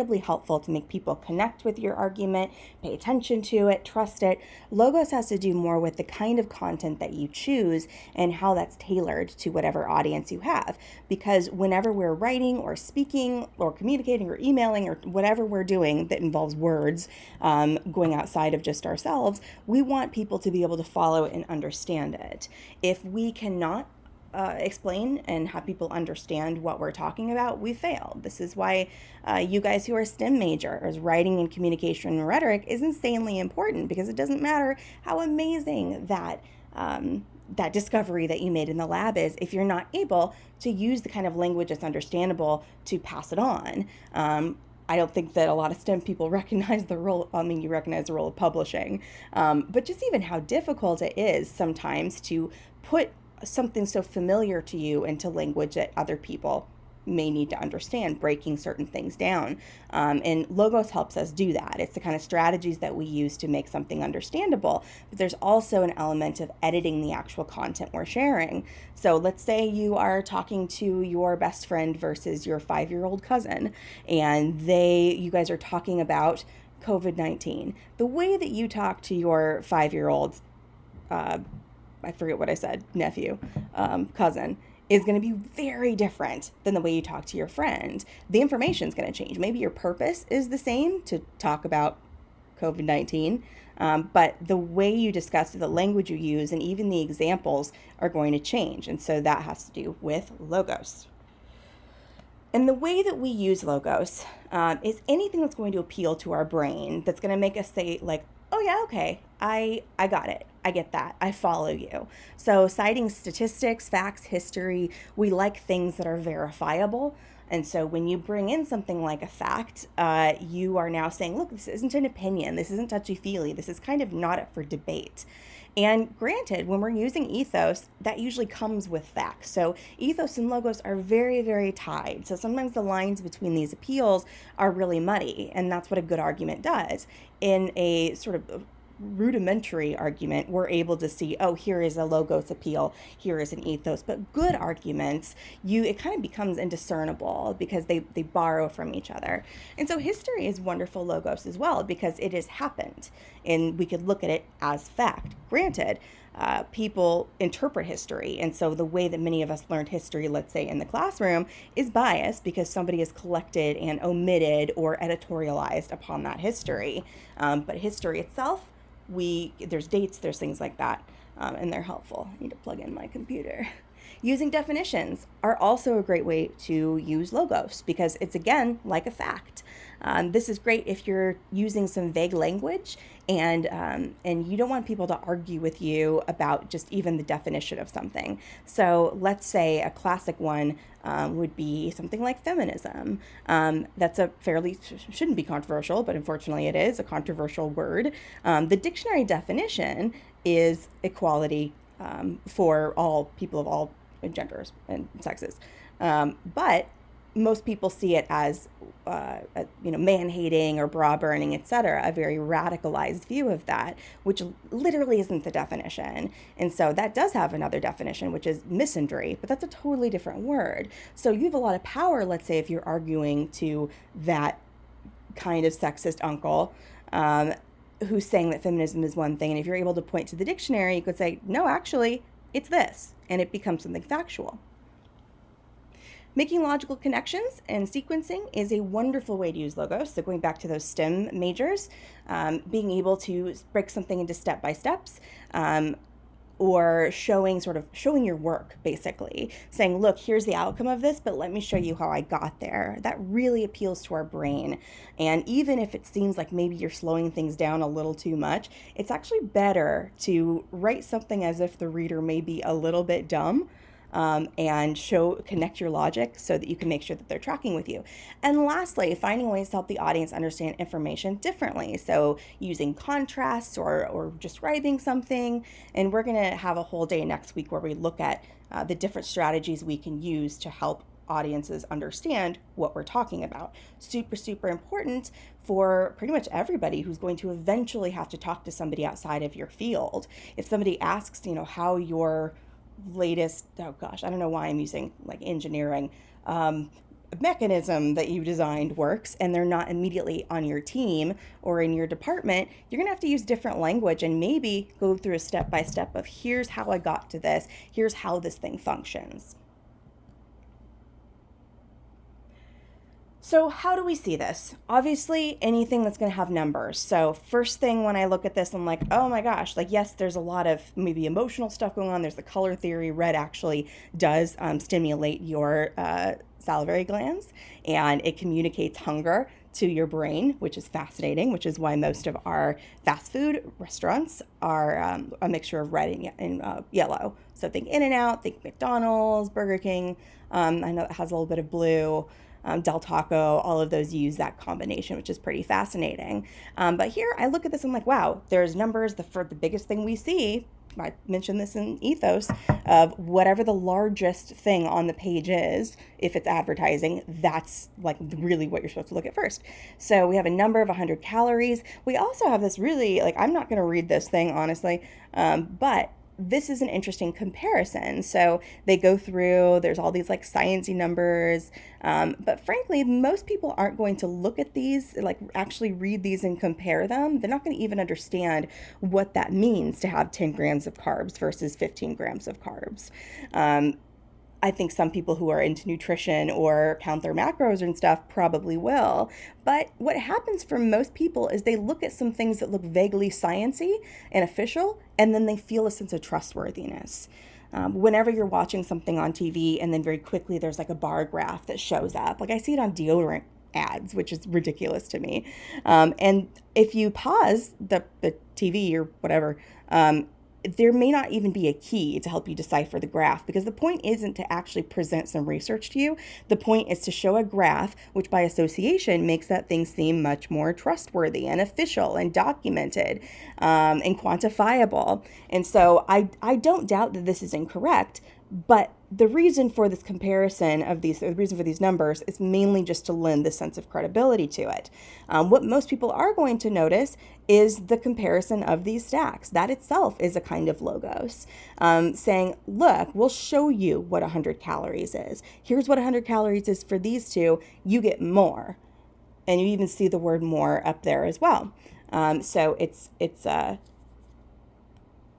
incredibly helpful to make people connect with your argument, pay attention to it, trust it. Logos has to do more with the kind of content that you choose and how that's tailored to whatever audience you have. Because whenever we're writing or speaking or communicating or emailing or whatever we're doing that involves words, going outside of just ourselves, we want people to be able to follow and understand it. If we cannot explain and have people understand what we're talking about, we failed. This is why you guys who are STEM majors, writing and communication and rhetoric is insanely important, because it doesn't matter how amazing that discovery that you made in the lab is if you're not able to use the kind of language that's understandable to pass it on. I don't think that a lot of STEM people recognize the role. I mean, you recognize the role of publishing, but just even how difficult it is sometimes to put something so familiar to you into language that other people may need to understand, breaking certain things down. And Logos helps us do that. It's the kind of strategies that we use to make something understandable. But there's also an element of editing the actual content we're sharing. So let's say you are talking to your best friend versus your 5-year-old cousin, and you guys are talking about COVID-19. The way that you talk to your 5-year-old, I forget what I said, nephew, cousin, is going to be very different than the way you talk to your friend. The information is going to change. Maybe your purpose is the same, to talk about COVID-19, but the way you discuss it, the language you use, and even the examples are going to change. And so that has to do with Logos. And the way that we use Logos is anything that's going to appeal to our brain, that's going to make us say, like, oh yeah, okay, I got it. I get that. I follow you. So citing statistics, facts, history, we like things that are verifiable. And so when you bring in something like a fact, you are now saying, look, this isn't an opinion. This isn't touchy-feely. This is kind of not up for debate. And granted, when we're using ethos, that usually comes with facts. So ethos and Logos are very, very tied. So sometimes the lines between these appeals are really muddy, and that's what a good argument does. In a sort of rudimentary argument, we're able to see, oh, here is a Logos appeal, here is an ethos. But good arguments, it kind of becomes indiscernible because they borrow from each other. And so history is wonderful Logos as well, because it has happened and we could look at it as fact. Granted, people interpret history, and so the way that many of us learned history, let's say in the classroom, is biased because somebody has collected and omitted or editorialized upon that history. But history itself, there's dates, there's things like that, and they're helpful. I need to plug in my computer. Using definitions are also a great way to use Logos, because it's, again, like a fact. This is great if you're using some vague language and you don't want people to argue with you about just even the definition of something. So let's say a classic one would be something like feminism. That's shouldn't be controversial, but unfortunately it is a controversial word. The dictionary definition is equality for all people of all genders and sexes. But most people see it as, man-hating or bra-burning, etc., a very radicalized view of that, which literally isn't the definition. And so that does have another definition, which is misandry, but that's a totally different word. So you have a lot of power, let's say, if you're arguing to that kind of sexist uncle who's saying that feminism is one thing, and if you're able to point to the dictionary, you could say, no, actually, it's this, and it becomes something factual. Making logical connections and sequencing is a wonderful way to use Logos. So going back to those STEM majors, being able to break something into step-by-steps, or showing your work, basically. Saying, look, here's the outcome of this, but let me show you how I got there. That really appeals to our brain. And even if it seems like maybe you're slowing things down a little too much, it's actually better to write something as if the reader may be a little bit dumb, and connect your logic so that you can make sure that they're tracking with you. And lastly, finding ways to help the audience understand information differently. So using contrasts or describing something. And we're going to have a whole day next week where we look at the different strategies we can use to help audiences understand what we're talking about. Super, super important for pretty much everybody who's going to eventually have to talk to somebody outside of your field. If somebody asks, how your latest, I don't know why I'm using like engineering, mechanism that you designed works and they're not immediately on your team or in your department, you're going to have to use different language and maybe go through a step by step of here's how I got to this, here's how this thing functions. So how do we see this? Obviously, anything that's going to have numbers. So first thing when I look at this, I'm like, oh my gosh, like, yes, there's a lot of maybe emotional stuff going on. There's the color theory. Red actually does stimulate your salivary glands, and it communicates hunger to your brain, which is fascinating, which is why most of our fast food restaurants are a mixture of red and yellow. So think In-N-Out, think McDonald's, Burger King. I know it has a little bit of blue. Del Taco, all of those use that combination, which is pretty fascinating. But here I look at this, I'm like, wow, there's numbers. For the biggest thing we see, I mentioned this in Ethos, of whatever the largest thing on the page is, if it's advertising, that's like really what you're supposed to look at first. So we have a number of 100 calories. We also have this really, like, I'm not going to read this thing, honestly, but this is an interesting comparison. So they go through, there's all these like sciencey numbers, but frankly, most people aren't going to look at these, like actually read these and compare them. They're not going to even understand what that means to have 10 grams of carbs versus 15 grams of carbs. I think some people who are into nutrition or count their macros and stuff probably will. But what happens for most people is they look at some things that look vaguely sciencey and official, and then they feel a sense of trustworthiness. Whenever you're watching something on TV and then very quickly there's like a bar graph that shows up, like I see it on deodorant ads, which is ridiculous to me. And if you pause the TV or whatever, there may not even be a key to help you decipher the graph, because the point isn't to actually present some research to you. The point is to show a graph, which by association makes that thing seem much more trustworthy and official and documented and quantifiable. And so I don't doubt that this is incorrect, but the reason for this comparison of these, the reason for these numbers is mainly just to lend the sense of credibility to it. What most people are going to notice is the comparison of these stacks. That itself is a kind of logos, saying, look, we'll show you what 100 calories is. Here's what 100 calories is for these two. You get more. And you even see the word more up there as well. So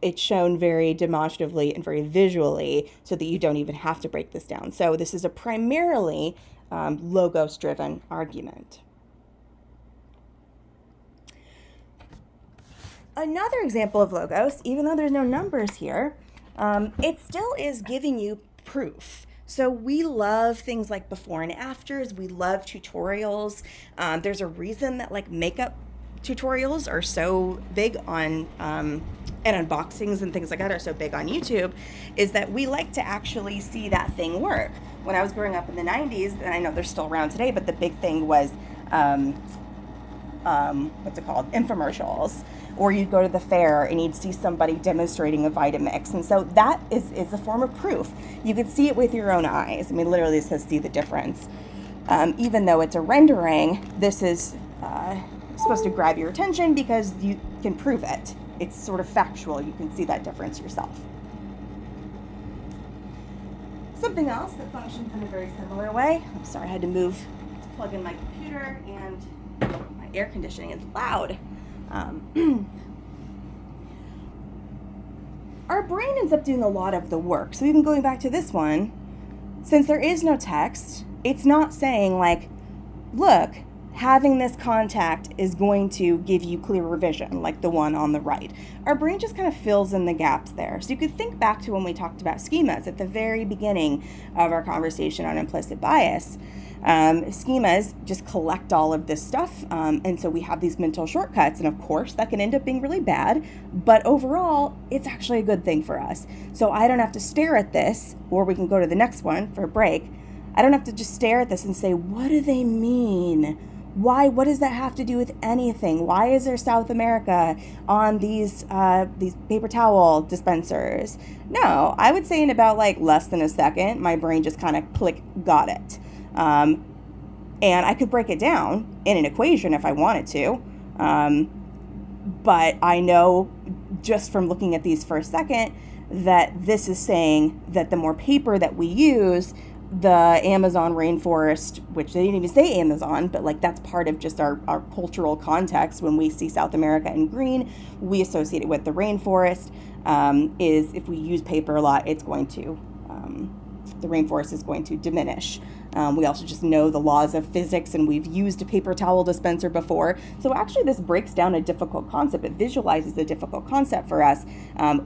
it's shown very demonstratively and very visually so that you don't even have to break this down. So this is a primarily logos-driven argument. Another example of logos, even though there's no numbers here, it still is giving you proof. So we love things like before and afters. We love tutorials. There's a reason that like makeup tutorials are so big on and unboxings and things like that are so big on YouTube, is that we like to actually see that thing work. When I was growing up in the 90s, and I know they're still around today, but the big thing was infomercials, or you'd go to the fair and you'd see somebody demonstrating a Vitamix. And so that is a form of proof. You could see it with your own eyes. I mean, literally it says see the difference. Even though it's a rendering, this is supposed to grab your attention because you can prove it. It's sort of factual. You can see that difference yourself. Something else that functions in a very similar way. I'm sorry, I had to plug in my computer, and my air conditioning is loud. Our brain ends up doing a lot of the work. So even going back to this one, since there is no text, it's not saying like, look, having this contact is going to give you clearer vision, like the one on the right. Our brain just kind of fills in the gaps there. So you could think back to when we talked about schemas at the very beginning of our conversation on implicit bias. Schemas just collect all of this stuff, and so we have these mental shortcuts, and of course that can end up being really bad, but overall it's actually a good thing for us. So I don't have to stare at this, or we can go to the next one for a break. I don't have to just stare at this and say, what do they mean? Why? What does that have to do with anything? Why is there South America on these paper towel dispensers? No, I would say in about like less than a second, my brain just kind of got it. And I could break it down in an equation if I wanted to. But I know just from looking at these for a second that this is saying that the more paper that we use, the Amazon rainforest, which they didn't even say Amazon, but like that's part of just our cultural context. When we see South America in green, we associate it with the rainforest. Is if we use paper a lot, it's going to, the rainforest is going to diminish. We also just know the laws of physics, and we've used a paper towel dispenser before. So actually this breaks down a difficult concept. It visualizes a difficult concept for us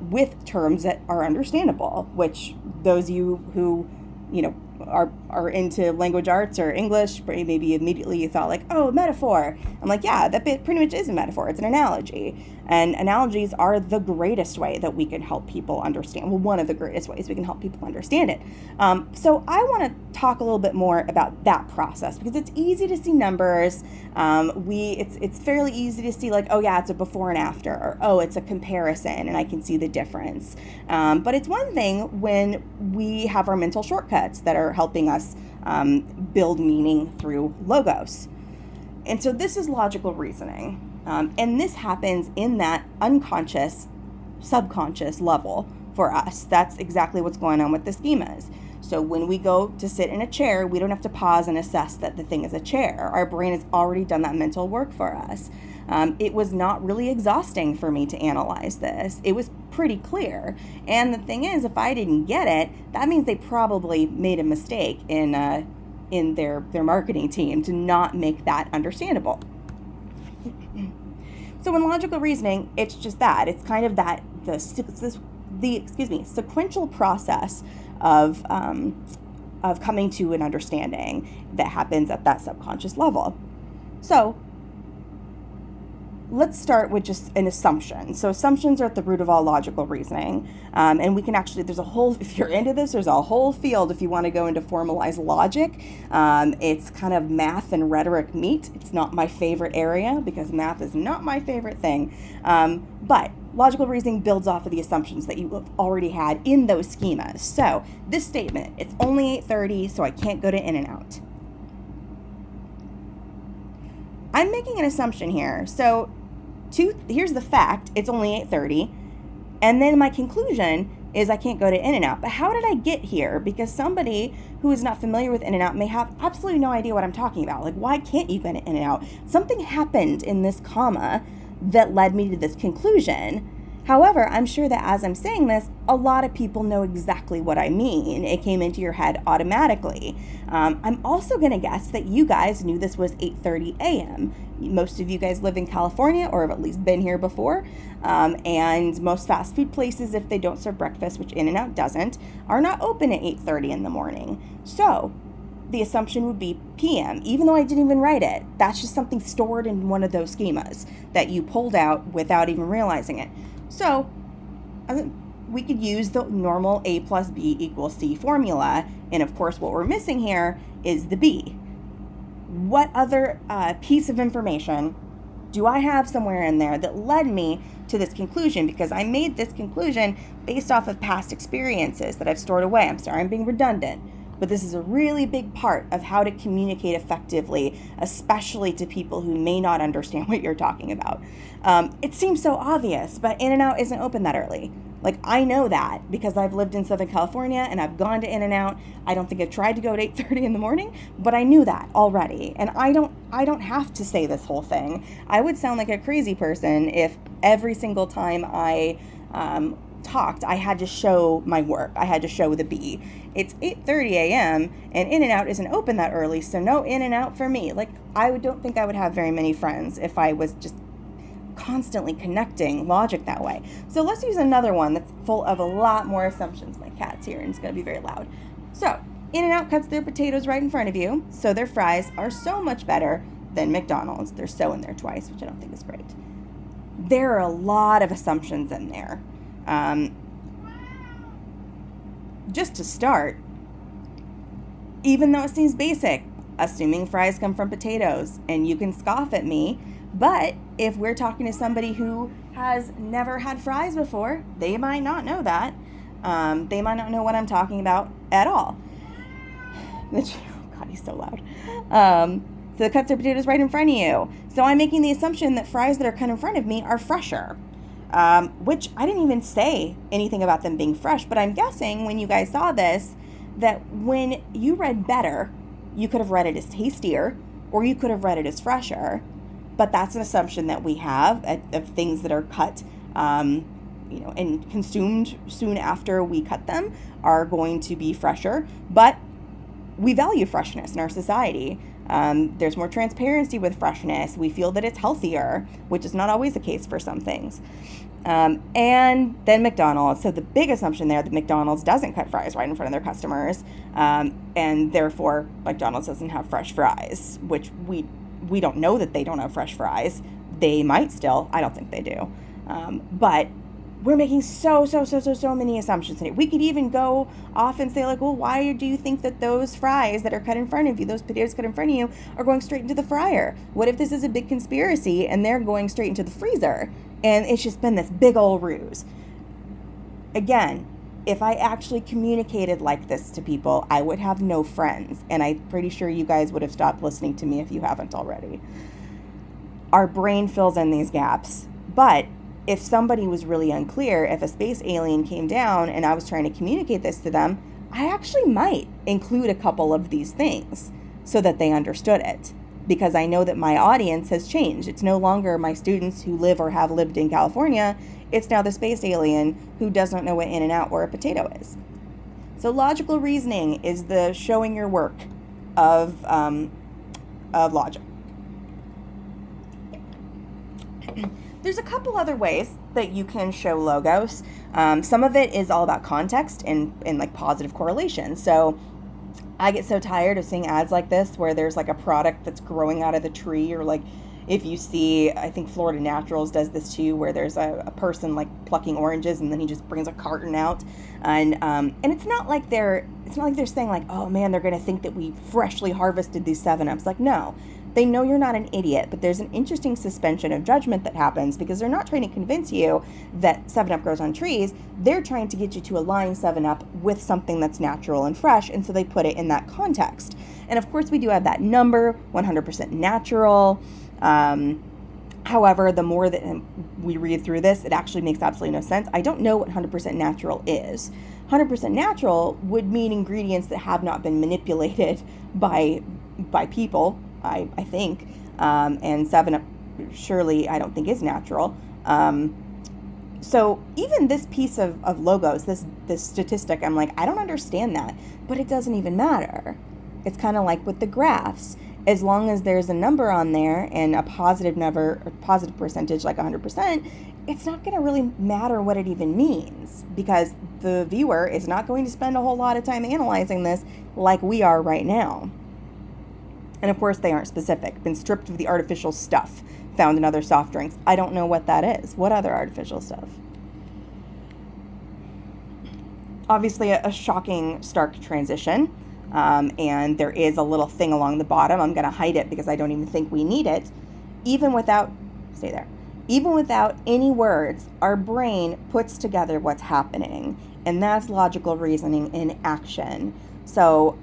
with terms that are understandable, which those of you who, are into language arts or English, maybe immediately you thought like, oh, metaphor. I'm like, yeah, that bit pretty much is a metaphor. It's an analogy. And analogies are the greatest way that we can help people understand. Well, one of the greatest ways we can help people understand it. So I want to talk a little bit more about that process, because it's easy to see numbers. It's fairly easy to see like, oh yeah, it's a before and after, or oh, it's a comparison and I can see the difference. But it's one thing when we have our mental shortcuts that are helping us build meaning through logos. And so this is logical reasoning. And this happens in that unconscious, subconscious level for us. That's exactly what's going on with the schemas. So when we go to sit in a chair, we don't have to pause and assess that the thing is a chair. Our brain has already done that mental work for us. It was not really exhausting for me to analyze this. It was pretty clear. And the thing is, if I didn't get it, that means they probably made a mistake in their marketing team to not make that understandable. So in logical reasoning, it's just that. It's kind of that the sequential process of coming to an understanding that happens at that subconscious level. So let's start with just an assumption. So assumptions are at the root of all logical reasoning. And we can actually, if you're into this, there's a whole field if you want to go into formalized logic. It's kind of math and rhetoric meet. It's not my favorite area because math is not my favorite thing. But logical reasoning builds off of the assumptions that you have already had in those schemas. So this statement, it's only 8:30, so I can't go to In-N-Out. I'm making an assumption here. So here's the fact, it's only 8:30, and then my conclusion is I can't go to In-N-Out. But how did I get here? Because somebody who is not familiar with In-N-Out may have absolutely no idea what I'm talking about. Like, why can't you go to In-N-Out? Something happened in this comma that led me to this conclusion. However, I'm sure that as I'm saying this, a lot of people know exactly what I mean. It came into your head automatically. I'm also going to guess that you guys knew this was 8:30 a.m. Most of you guys live in California or have at least been here before. And most fast food places, if they don't serve breakfast, which In-N-Out doesn't, are not open at 8:30 in the morning. So the assumption would be PM, even though I didn't even write it. That's just something stored in one of those schemas that you pulled out without even realizing it. So we could use the normal A plus B equals C formula. And of course, what we're missing here is the B. What other piece of information do I have somewhere in there that led me to this conclusion? Because I made this conclusion based off of past experiences that I've stored away. I'm sorry, I'm being redundant. But this is a really big part of how to communicate effectively, especially to people who may not understand what you're talking about. It seems so obvious, but In-N-Out isn't open that early. Like, I know that because I've lived in Southern California and I've gone to In-N-Out. I don't think I've tried to go at 8:30 in the morning, but I knew that already. And I don't have to say this whole thing. I would sound like a crazy person if every single time I talked, I had to show my work. I had to show the B. It's 8:30 a.m. and In-N-Out isn't open that early, so no In-N-Out for me. Like, I don't think I would have very many friends if I was just constantly connecting logic that way. So let's use another one that's full of a lot more assumptions. My cat's here and it's going to be very loud. So In-N-Out cuts their potatoes right in front of you, so their fries are so much better than McDonald's. They're so in there twice, which I don't think is great. There are a lot of assumptions in there. Just to start, even though it seems basic, assuming fries come from potatoes, and you can scoff at me, but if we're talking to somebody who has never had fries before, they might not know that. They might not know what I'm talking about at all. God, he's so loud. So it cuts their potatoes right in front of you. So I'm making the assumption that fries that are cut in front of me are fresher. Which I didn't even say anything about them being fresh, but I'm guessing when you guys saw this, that when you read better, you could have read it as tastier, or you could have read it as fresher. But that's an assumption that we have of things that are cut, and consumed soon after we cut them are going to be fresher. But we value freshness in our society. There's more transparency with freshness. We feel that it's healthier, which is not always the case for some things. And then McDonald's. So the big assumption there that McDonald's doesn't cut fries right in front of their customers, and therefore McDonald's doesn't have fresh fries, which we don't know that they don't have fresh fries. They might still. I don't think they do. But we're making so many assumptions in it. We could even go off and say, like, well, why do you think that those fries that are cut in front of you, those potatoes cut in front of you, are going straight into the fryer? What if this is a big conspiracy and they're going straight into the freezer? And it's just been this big old ruse. Again, if I actually communicated like this to people, I would have no friends. And I'm pretty sure you guys would have stopped listening to me if you haven't already. Our brain fills in these gaps. But if somebody was really unclear, if a space alien came down and I was trying to communicate this to them, I actually might include a couple of these things so that they understood it. Because I know that my audience has changed. It's no longer my students who live or have lived in California. It's now the space alien who doesn't know what In-N-Out or a potato is. So logical reasoning is the showing your work of logic. There's a couple other ways that you can show logos. Some of it is all about context and like positive correlation. So I get so tired of seeing ads like this where there's like a product that's growing out of the tree, or like if you see, I think Florida Naturals does this too, where there's a person like plucking oranges and then he just brings a carton out, and it's not like they're saying like, oh man, they're gonna think that we freshly harvested these 7-Ups. Like, no. They know you're not an idiot, but there's an interesting suspension of judgment that happens because they're not trying to convince you that 7-Up grows on trees. They're trying to get you to align 7-Up with something that's natural and fresh, and so they put it in that context. And of course, we do have that number, 100% natural. However, the more that we read through this, it actually makes absolutely no sense. I don't know what 100% natural is. 100% natural would mean ingredients that have not been manipulated by people, I think, and 7-Up surely I don't think is natural. So even this piece of logos, this statistic, I'm like, I don't understand that, but it doesn't even matter. It's kind of like with the graphs. As long as there's a number on there and a positive number, a positive percentage like 100%, it's not going to really matter what it even means, because the viewer is not going to spend a whole lot of time analyzing this like we are right now. And of course, they aren't specific. Been stripped of the artificial stuff found in other soft drinks. I don't know what that is. What other artificial stuff? Obviously, a shocking, stark transition. And there is a little thing along the bottom. I'm going to hide it because I don't even think we need it. Even without any words, our brain puts together what's happening. And that's logical reasoning in action. So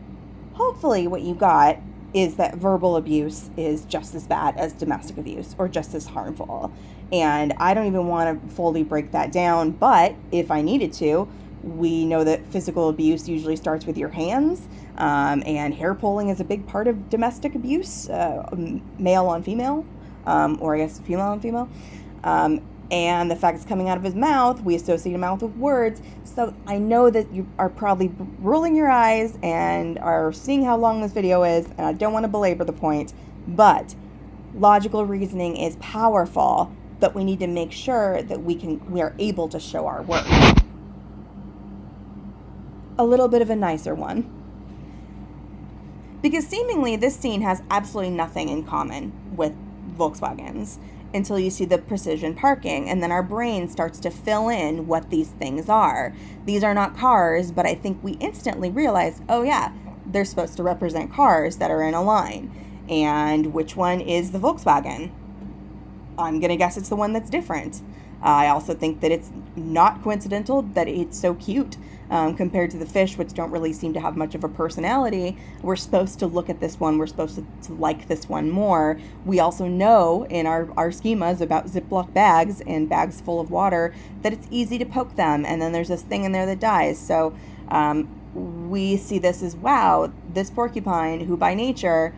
hopefully what you got is that verbal abuse is just as bad as domestic abuse, or just as harmful. And I don't even want to fully break that down, but if I needed to, we know that physical abuse usually starts with your hands, and hair pulling is a big part of domestic abuse, male on female, or I guess female on female. And the fact it's coming out of his mouth, we associate a mouth with words. So I know that you are probably rolling your eyes and are seeing how long this video is, and I don't want to belabor the point, but logical reasoning is powerful, but we need to make sure that we are able to show our work. A little bit of a nicer one. Because seemingly this scene has absolutely nothing in common with Volkswagens until you see the precision parking, and then our brain starts to fill in what these things are. These are not cars, but I think we instantly realize, oh yeah, they're supposed to represent cars that are in a line. And which one is the Volkswagen? I'm going to guess it's the one that's different. I also think that it's not coincidental that it's so cute compared to the fish, which don't really seem to have much of a personality. We're supposed to look at this one. We're supposed to like this one more. We also know in our schemas about Ziploc bags and bags full of water that it's easy to poke them, and then there's this thing in there that dies. So we see this as, wow, this porcupine, who by nature